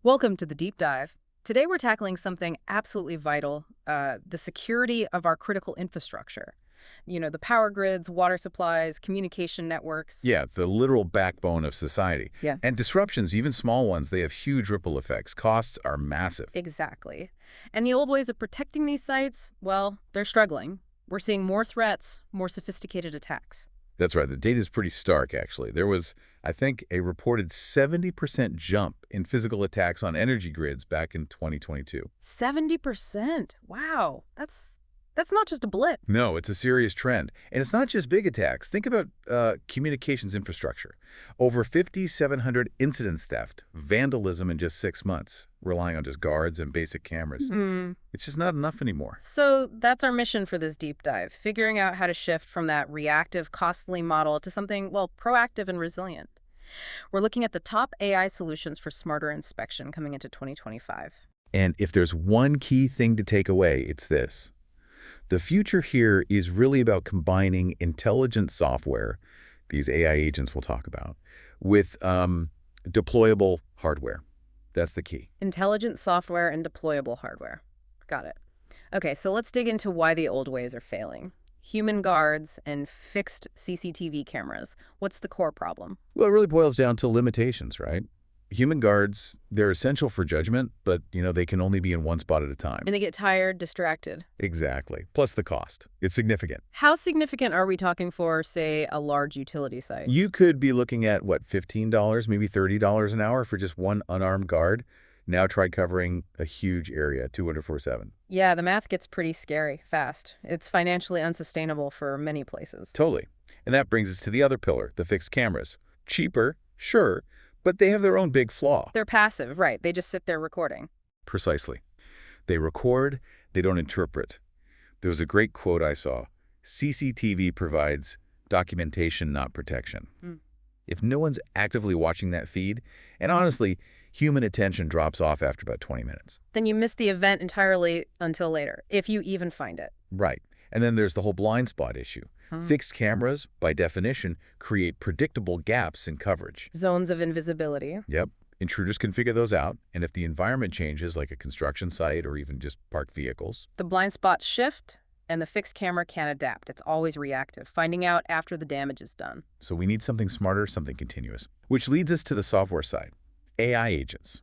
Welcome to the deep dive. Today we're tackling something absolutely vital, the security of our critical infrastructure. You know, the power grids, water supplies, communication networks. Yeah, the literal backbone of society. Yeah. And disruptions, even small ones, they have huge ripple effects. Costs are massive. Exactly. And the old ways of protecting these sites, well, they're struggling. We're seeing more threats, more sophisticated attacks. That's right. The data is pretty stark, actually. There was, I think, a reported 70% jump in physical attacks on energy grids back in 2022. 70%. Wow. That's not just a blip. No, it's a serious trend. And it's not just big attacks. Think about communications infrastructure. Over 5,700 incidents theft, vandalism in just 6 months, relying on just guards and basic cameras. It's just not enough anymore. So that's our mission for this deep dive, figuring out how to shift from that reactive, costly model to something, well, proactive and resilient. We're looking at the top AI solutions for smarter inspection coming into 2025. And if there's one key thing to take away, it's this. The future here is really about combining intelligent software, these AI agents we'll talk about, with deployable hardware. That's the key. Intelligent software and deployable hardware. Got it. Okay, so let's dig into why the old ways are failing. Human guards and fixed CCTV cameras. What's the core problem? Well, it really boils down to limitations, right? Human guards, they're essential for judgment, but, they can only be in one spot at a time. And they get tired, distracted. Exactly. Plus the cost. It's significant. How significant are we talking for, say, a large utility site? You could be looking at, what, $15, maybe $30 an hour for just one unarmed guard. Now try covering a huge area, 24/7. Yeah, the math gets pretty scary fast. It's financially unsustainable for many places. Totally. And that brings us to the other pillar, the fixed cameras. Cheaper, sure, but they have their own big flaw. They're passive, right? They just sit there recording. Precisely. They record, they don't interpret. There was a great quote I saw. CCTV provides documentation, not protection. If no one's actively watching that feed, and honestly, human attention drops off after about 20 minutes. Then you miss the event entirely until later, if you even find it. Right. And then there's the whole blind spot issue. Fixed cameras, by definition, create predictable gaps in coverage. Zones of invisibility. Yep. Intruders can figure those out, and if the environment changes, like a construction site or even just parked vehicles, The blind spots shift, and the fixed camera can't adapt. It's always reactive, finding out after the damage is done. so we need something smarter, something continuous. Which leads us to the software side. AI agents.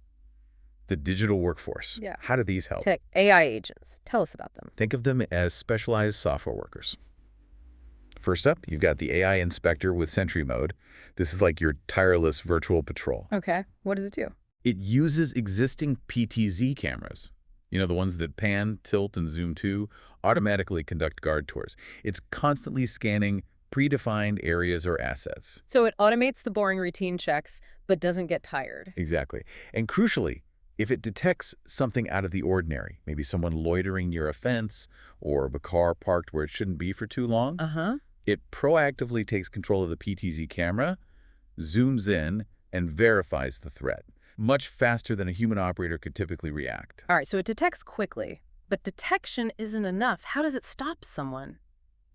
The digital workforce. Yeah. How do these help? Tech AI agents. Tell us about them. Think of them as specialized software workers. First up, you've got the AI inspector with Sentry Mode. This is like your tireless virtual patrol. Okay, what does it do? It uses existing PTZ cameras. The ones that pan, tilt, and zoom to automatically conduct guard tours. It's constantly scanning predefined areas or assets. So it automates the boring routine checks, but doesn't get tired. Exactly. And crucially, if it detects something out of the ordinary, maybe someone loitering near a fence or a car parked where it shouldn't be for too long, it proactively takes control of the PTZ camera, zooms in, and verifies the threat, much faster than a human operator could typically react. All right, so it detects quickly, but detection isn't enough. How does it stop someone?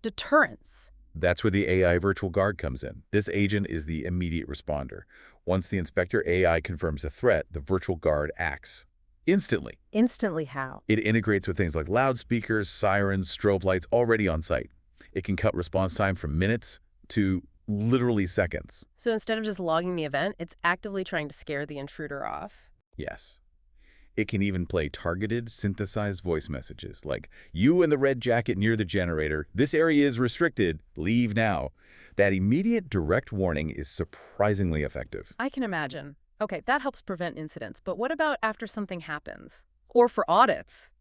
Deterrence. That's where the AI virtual guard comes in. This agent is the immediate responder. Once the inspector AI confirms a threat, the virtual guard acts instantly. Instantly how? It integrates with things like loudspeakers, sirens, strobe lights already on site. It can cut response time from minutes to literally seconds. So instead of just logging the event, it's actively trying to scare the intruder off. Yes. It can even play targeted, synthesized voice messages like, "You in the red jacket near the generator. This area is restricted. Leave now." That immediate direct warning is surprisingly effective. I can imagine. Okay, that helps prevent incidents, but what about after something happens? Or for audits?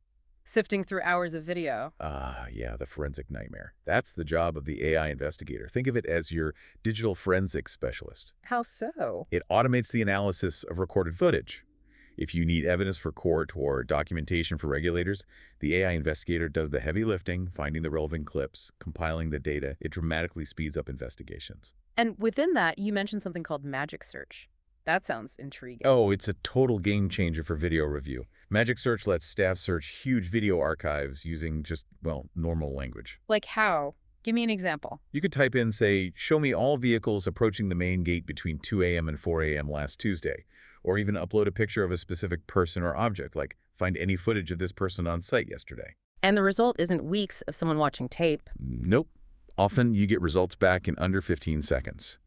Sifting through hours of video. Yeah, the forensic nightmare. That's the job of the AI investigator. Think of it as your digital forensics specialist. How so? It automates the analysis of recorded footage. If you need evidence for court or documentation for regulators, the AI investigator does the heavy lifting, finding the relevant clips, compiling the data. It dramatically speeds up investigations. And within that, you mentioned something called Magic Search. That sounds intriguing. Oh, it's a total game changer for video review. Magic Search lets staff search huge video archives using just, normal language. Like how? Give me an example. You could type in, say, "Show me all vehicles approaching the main gate between 2 a.m. and 4 a.m. last Tuesday," Or even upload a picture of a specific person or object, like find any footage of this person on site yesterday. And the result isn't weeks of someone watching tape. Nope. Often you get results back in under 15 seconds.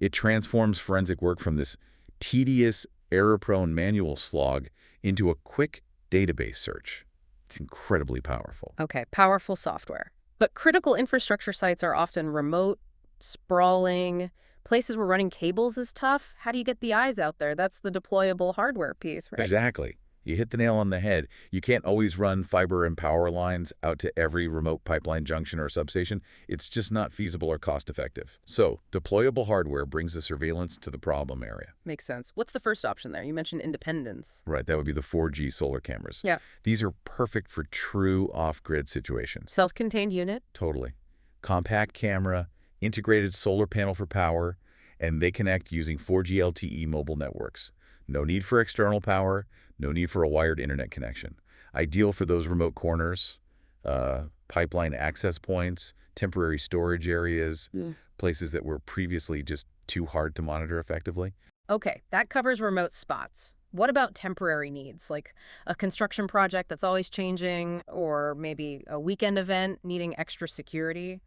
It transforms forensic work from this tedious, error-prone manual slog into a quick database search. It's incredibly powerful. Okay, powerful software. But critical infrastructure sites are often remote, sprawling. Places where running cables is tough. How do you get the eyes out there? That's the deployable hardware piece, right? Exactly. You hit the nail on the head. You can't always run fiber and power lines out to every remote pipeline junction or substation. It's just not feasible or cost-effective. So, deployable hardware brings the surveillance to the problem area. Makes sense. What's the first option there? You mentioned independence. Right, that would be the 4G solar cameras. Yeah. These are perfect for true off-grid situations. Self-contained unit? Totally. Compact camera, integrated solar panel for power, and they connect using 4G LTE mobile networks. No need for external power, no need for a wired internet connection. Ideal for those remote corners, pipeline access points, temporary storage areas, places that were previously just too hard to monitor effectively. Okay, that covers remote spots. What about temporary needs, like a construction project that's always changing, or maybe a weekend event needing extra security?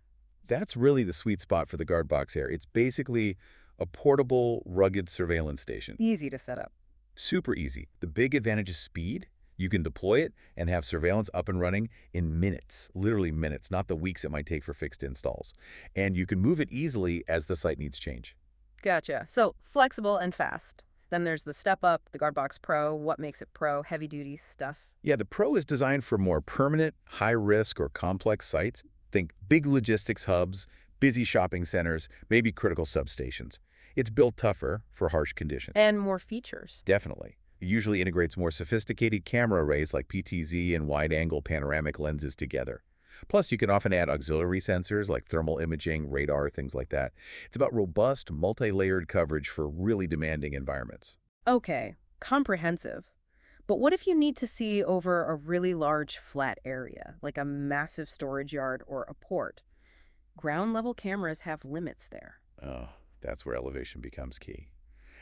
That's really the sweet spot for the guard box here. It's basically a portable, rugged surveillance station. Easy to set up. Super easy. The big advantage is speed. You can deploy it and have surveillance up and running in minutes, literally minutes, not the weeks it might take for fixed installs. And you can move it easily as the site needs change. Gotcha. So flexible and fast. Then there's the Step Up, the Guardbox Pro. What makes it pro? Heavy-duty stuff. Yeah, the Pro is designed for more permanent, high-risk, or complex sites. Think big logistics hubs, busy shopping centers, maybe critical substations. It's built tougher for harsh conditions. And more features. Definitely. It usually integrates more sophisticated camera arrays like PTZ and wide-angle panoramic lenses together. Plus, you can often add auxiliary sensors like thermal imaging, radar, things like that. It's about robust, multi-layered coverage for really demanding environments. Okay, comprehensive. But what if you need to see over a really large flat area, like a massive storage yard or a port? Ground-level cameras have limits there. Oh, that's where elevation becomes key.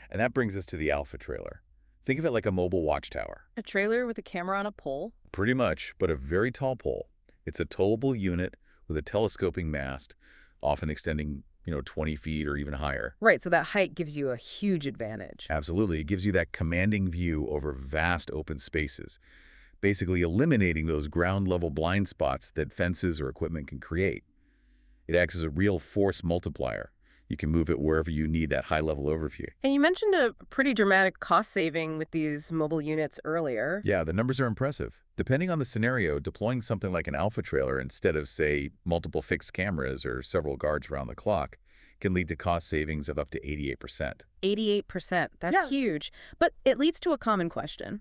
And that brings us to the Alpha trailer. Think of it like a mobile watchtower. A trailer with a camera on a pole? Pretty much, but a very tall pole. It's a towable unit with a telescoping mast, often extending, 20 feet or even higher. Right, so that height gives you a huge advantage. Absolutely. It gives you that commanding view over vast open spaces, basically eliminating those ground-level blind spots that fences or equipment can create. It acts as a real force multiplier. You can move it wherever you need that high-level overview. And you mentioned a pretty dramatic cost saving with these mobile units earlier. Yeah, the numbers are impressive. Depending on the scenario, deploying something like an Alpha trailer instead of, say, multiple fixed cameras or several guards around the clock can lead to cost savings of up to 88%. 88%. That's huge. But it leads to a common question.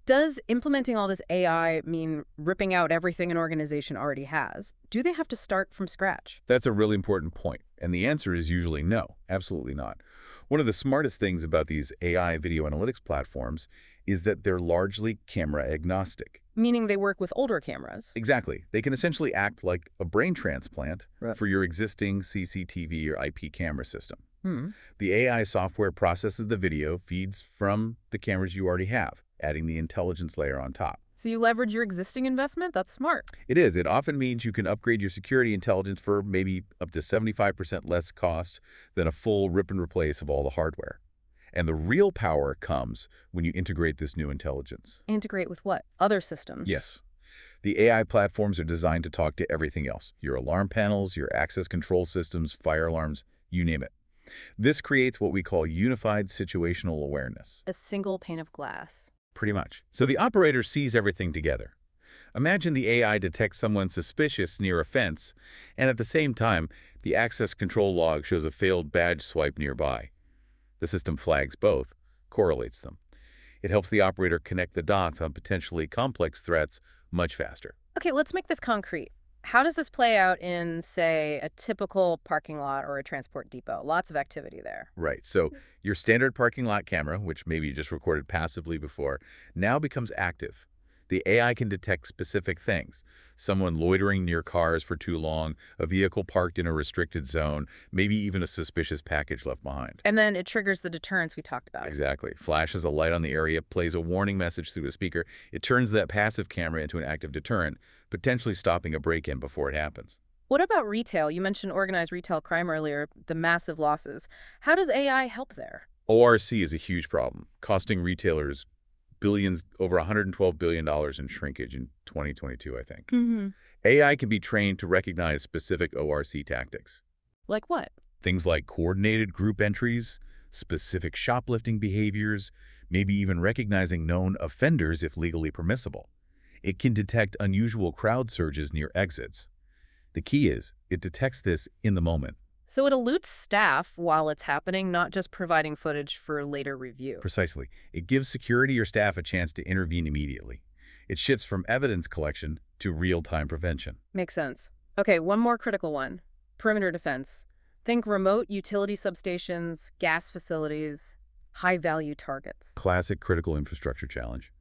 Does implementing all this AI mean ripping out everything an organization already has? Do they have to start from scratch? That's a really important point, and the answer is usually no, absolutely not. One of the smartest things about these AI video analytics platforms is that they're largely camera agnostic. Meaning they work with older cameras. Exactly. They can essentially act like a brain transplant Right. for your existing CCTV or IP camera system. Hmm. The AI software processes the video feeds from the cameras you already have, adding the intelligence layer on top. So you leverage your existing investment? That's smart. It is. It often means you can upgrade your security intelligence for maybe up to 75% less cost than a full rip and replace of all the hardware. And the real power comes when you integrate this new intelligence. Integrate with what? Other systems? Yes. The AI platforms are designed to talk to everything else. Your alarm panels, your access control systems, fire alarms, you name it. This creates what we call unified situational awareness. A single pane of glass. Pretty much. So the operator sees everything together. Imagine the AI detects someone suspicious near a fence, and at the same time, the access control log shows a failed badge swipe nearby. The system flags both, correlates them. It helps the operator connect the dots on potentially complex threats much faster. Okay, let's make this concrete. How does this play out in, say, a typical parking lot or a transport depot? Lots of activity there. Right. So your standard parking lot camera, which maybe you just recorded passively before, now becomes active. The AI can detect specific things. Someone loitering near cars for too long, a vehicle parked in a restricted zone, maybe even a suspicious package left behind. And then it triggers the deterrence we talked about. Exactly. Flashes a light on the area, plays a warning message through a speaker. It turns that passive camera into an active deterrent, potentially stopping a break-in before it happens. What about retail? You mentioned organized retail crime earlier, the massive losses. How does AI help there? ORC is a huge problem, costing retailers billions, over $112 billion in shrinkage in 2022, I think. AI can be trained to recognize specific ORC tactics. Like what? Things like coordinated group entries, specific shoplifting behaviors, maybe even recognizing known offenders if legally permissible. It can detect unusual crowd surges near exits. The key is, it detects this in the moment. So it eludes staff while it's happening, not just providing footage for later review. Precisely. It gives security or staff a chance to intervene immediately. It shifts from evidence collection to real-time prevention. Makes sense. Okay, one more critical one. Perimeter defense. Think remote utility substations, gas facilities, high-value targets. Classic critical infrastructure challenge.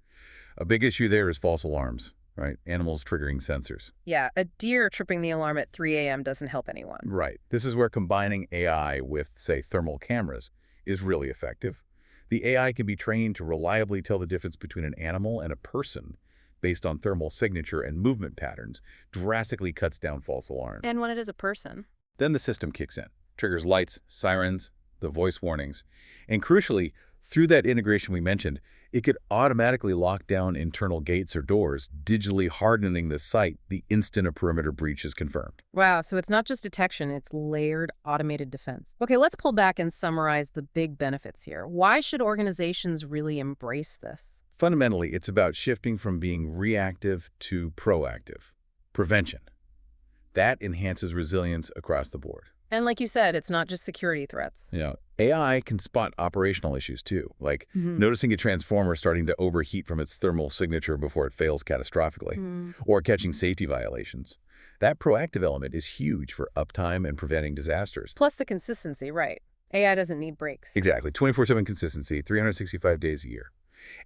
A big issue there is false alarms, right? Animals triggering sensors. Yeah, a deer tripping the alarm at 3 a.m. doesn't help anyone. Right. This is where combining AI with, say, thermal cameras is really effective. The AI can be trained to reliably tell the difference between an animal and a person based on thermal signature and movement patterns, drastically cuts down false alarms. And when it is a person? Then the system kicks in, triggers lights, sirens, the voice warnings, and crucially, through that integration we mentioned, it could automatically lock down internal gates or doors, digitally hardening the site the instant a perimeter breach is confirmed. Wow, so it's not just detection, it's layered automated defense. Okay, let's pull back and summarize the big benefits here. Why should organizations really embrace this? Fundamentally, it's about shifting from being reactive to proactive. Prevention. That enhances resilience across the board. And like you said, it's not just security threats. AI can spot operational issues too, like noticing a transformer starting to overheat from its thermal signature before it fails catastrophically, or catching safety violations. That proactive element is huge for uptime and preventing disasters. Plus the consistency, right? AI doesn't need breaks. Exactly. 24/7 consistency, 365 days a year.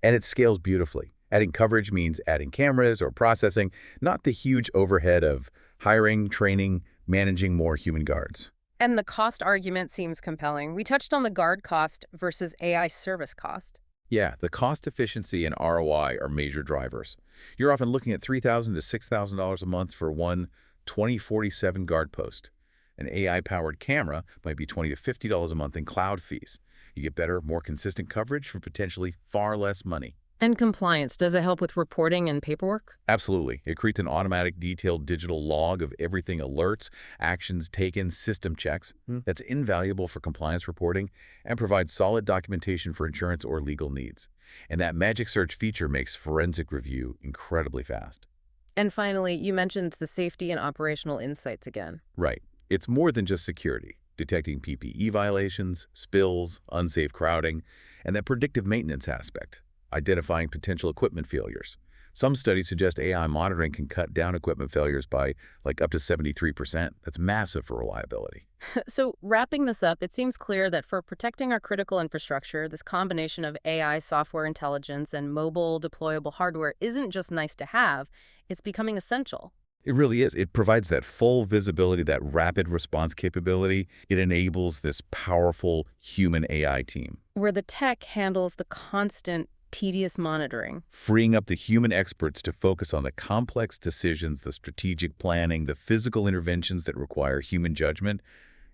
And it scales beautifully. Adding coverage means adding cameras or processing, not the huge overhead of hiring, training, managing more human guards. And the cost argument seems compelling. We touched on the guard cost versus AI service cost. Yeah, the cost efficiency and ROI are major drivers. You're often looking at $3,000 to $6,000 a month for one 2047 guard post. An AI-powered camera might be $20 to $50 a month in cloud fees. You get better, more consistent coverage for potentially far less money. And compliance, does it help with reporting and paperwork? Absolutely. It creates an automatic, detailed digital log of everything: alerts, actions taken, system checks. That's invaluable for compliance reporting and provides solid documentation for insurance or legal needs. And that Magic Search feature makes forensic review incredibly fast. And finally, you mentioned the safety and operational insights again. Right. It's more than just security. Detecting PPE violations, spills, unsafe crowding, and that predictive maintenance aspect. Identifying potential equipment failures. Some studies suggest AI monitoring can cut down equipment failures by up to 73%. That's massive for reliability. So wrapping this up, it seems clear that for protecting our critical infrastructure, this combination of AI software intelligence and mobile deployable hardware isn't just nice to have, it's becoming essential. It really is. It provides that full visibility, that rapid response capability. It enables this powerful human AI team, Where the tech handles the constant tedious monitoring. freeing up the human experts to focus on the complex decisions, the strategic planning, the physical interventions that require human judgment.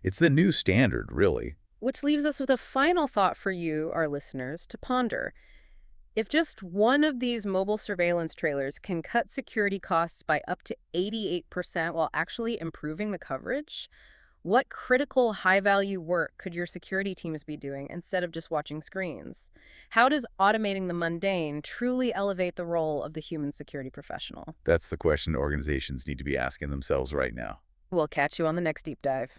It's the new standard, really. Which leaves us with a final thought for you, our listeners, to ponder. If just one of these mobile surveillance trailers can cut security costs by up to 88% while actually improving the coverage, what critical high-value work could your security teams be doing instead of just watching screens? How does automating the mundane truly elevate the role of the human security professional? That's the question organizations need to be asking themselves right now. We'll catch you on the next deep dive.